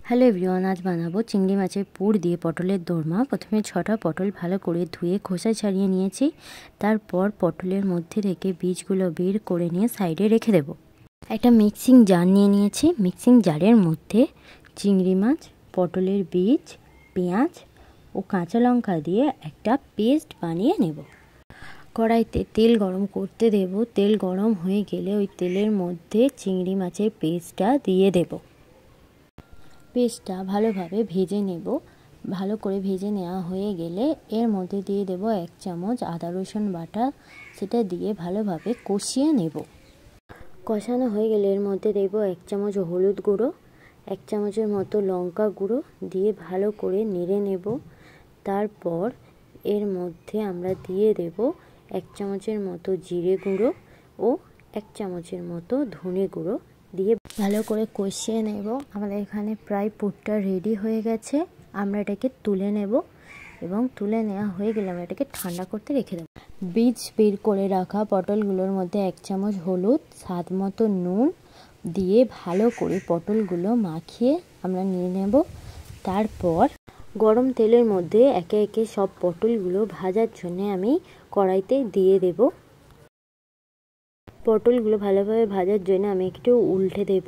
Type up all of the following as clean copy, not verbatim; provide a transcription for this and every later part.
Hello everyone, আজ বানাবো চিংড়ি মাছের পুর দিয়ে পটলের দোরমা। প্রথমে 6টা পটল ভালো করে ধুয়ে খোসা ছাড়িয়ে নিয়েছি। তারপর পটলের মধ্যে থেকে বীজগুলো বের করে নিয়ে সাইডে রেখে দেব। একটা মিক্সিং জার নিয়ে নিয়েছি। মিক্সিং জারের মধ্যে চিংড়ি মাছ, পটলের বীজ, পেঁয়াজ ও কাঁচা লঙ্কা দিয়ে একটা পেস্ট বানিয়ে নেব। কড়াইতে তেল গরম করতে দেব। তেল গরম হয়ে গেলে ওই তেলের মধ্যে চিংড়ি মাছের পেস্টটা দিয়ে দেব। পেস্টটা ভালোভাবে ভেজে নেব। ভালো করে ভেজে নেওয়া হয়ে গেলে এর মধ্যে দিয়ে দেব 1 চামচ আদা রসুন বাটা। সেটা দিয়ে ভালোভাবে কষিয়ে নেব। কষানো হয়ে গেলে এর মধ্যে দেব 1 চামচ হলুদ গুঁড়ো, 1 চামচের মতো লঙ্কা গুঁড়ো দিয়ে ভালো করে নেড়ে নেব। তারপর এর মধ্যে আমরা দিয়ে দেব 1 চামচের মতো জিরে গুঁড়ো ও 1 চামচের মতো ধনে গুঁড়ো দিয়ে ভালো করে কষিয়ে নেব। আমাদের এখানে প্রায় পুরটা রেডি হয়ে গেছে। আমরা এটাকে তুলে নেব এবং তুলে নেওয়া হয়ে গেলে আমরা এটাকে ঠান্ডা করতে রেখে দেব। বীজ বের করে রাখা পটলগুলোর মধ্যে 1 চামচ হলুদ, স্বাদ মতো নুন দিয়ে ভালো করে পটলগুলো মাখিয়ে আমরা নিয়ে নেব। তারপর গরম তেলের মধ্যে একে একে সব পটলগুলো ভাজার জন্য আমি কড়াইতে দিয়ে দেব। পটলগুলো ভালোভাবে ভাজার জন্য আমি একটু উল্টে দেব।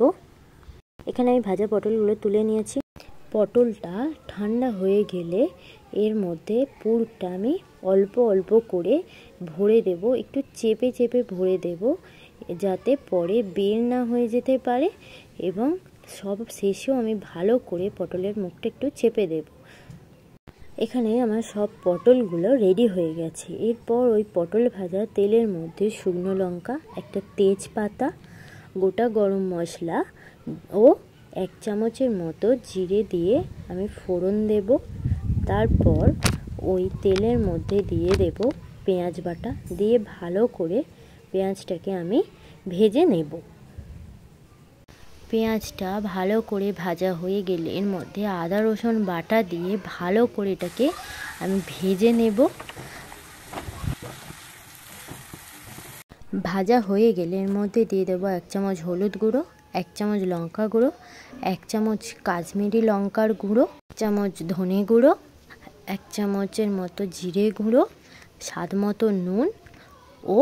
এখানে আমি ভাজা পটলগুলো তুলে নিয়েছি। পটলটা ঠান্ডা হয়ে গেলে এর মধ্যে পুরটা আমি অল্প অল্প করে ভরে দেব। একটু চেপে চেপে ভরে দেব যাতে পরে বের না হয়ে যেতে পারে, এবং সব শেষেও আমি ভালো করে পটলের মুখটা একটু চেপে দেব। এখানে আমার সব পটলগুলো রেডি হয়ে গেছে। এরপর ওই পটল ভাজা তেলের মধ্যে শুকনো লঙ্কা, একটা তেজপাতা, গোটা গরম মশলা ও 1 চামচের মতো জিরে দিয়ে আমি ফোড়ন দেব। তারপর ওই তেলের মধ্যে দিয়ে দেব পেঁয়াজ বাটা, দিয়ে ভালো করে পেঁয়াজটাকে আমি ভেজে নেব। পেঁয়াজটা ভালো করে ভাজা হয়ে গেলে এর মধ্যে আদা রসুন বাটা দিয়ে ভালো করে এটাকে আমি ভেজে নেব। ভাজা হয়ে গেলে এর মধ্যে দিয়ে দেবো 1 চামচ হলুদ গুঁড়ো, 1 চামচ লঙ্কা গুঁড়ো, 1 চামচ কাশ্মীরি লঙ্কার গুঁড়ো, 1 চামচ ধনে গুঁড়ো, 1 চামচের মতো জিরে গুঁড়ো, স্বাদ মতো নুন ও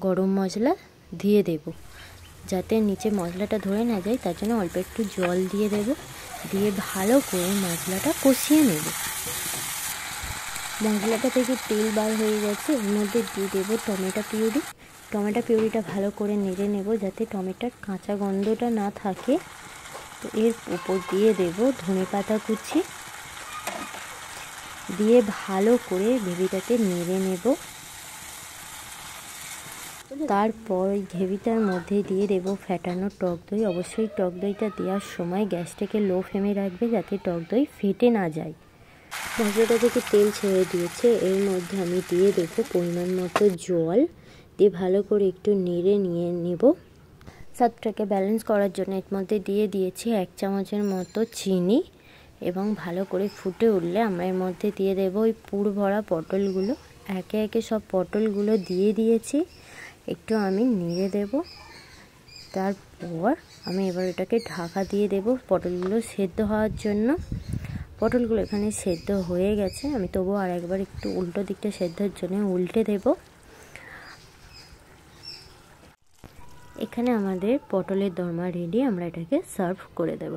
গরম মশলা দিয়ে দেব। যাতে নিচে মশলাটা ধরে না যায় তার জন্য অল্প একটু জল দিয়ে দেব। দিয়ে ভালো করে মশলাটা কষিয়ে নেব। মশলাটা থেকে তেল বার হয়ে গেছে। এর মধ্যে দিয়ে দেবো টমেটো পিউরি। টমেটো পিউরিটা ভালো করে নেড়ে নেব যাতে টমেটোর কাঁচা গন্ধটা না থাকে। তো এর উপর দিয়ে দেব ধনেপাতা কুচি, দিয়ে ভালো করে গ্রেভিটাকে নেড়ে নেব। তারপর ওই গ্রেভিটার মধ্যে দিয়ে দেব ফ্যাটানো টক দই। অবশ্যই টক দইটা দেওয়ার সময় গ্যাসটাকে লো ফ্লেমে রাখবে যাতে টক দই ফেটে না যায়। মশলাটা থেকে তেল ছেড়ে দিয়েছে। এর মধ্যে আমি দিয়ে দেবো পরিমাণ মতো জল, দিয়ে ভালো করে একটু নেড়ে নিয়ে নেব। স্বাদটাকে ব্যালেন্স করার জন্য এর মধ্যে দিয়ে দিয়েছি 1 চামচের মতো চিনি, এবং ভালো করে ফুটে উঠলে আমরা এর মধ্যে দিয়ে দেবো ওই পুর ভরা পটলগুলো। একে একে সব পটলগুলো দিয়ে দিয়েছি। একটু আমি নেড়ে দেব। তারপর আমি এবার এটাকে ঢাকা দিয়ে দেব পটলগুলো সেদ্ধ হওয়ার জন্য। পটলগুলো এখানে সেদ্ধ হয়ে গেছে। আমি তবুও আরেকবার একটু উল্টো দিকটা সেদ্ধর জন্য উল্টে দেব। এখানে আমাদের পটলের দোরমা রেডি। আমরা এটাকে সার্ভ করে দেব।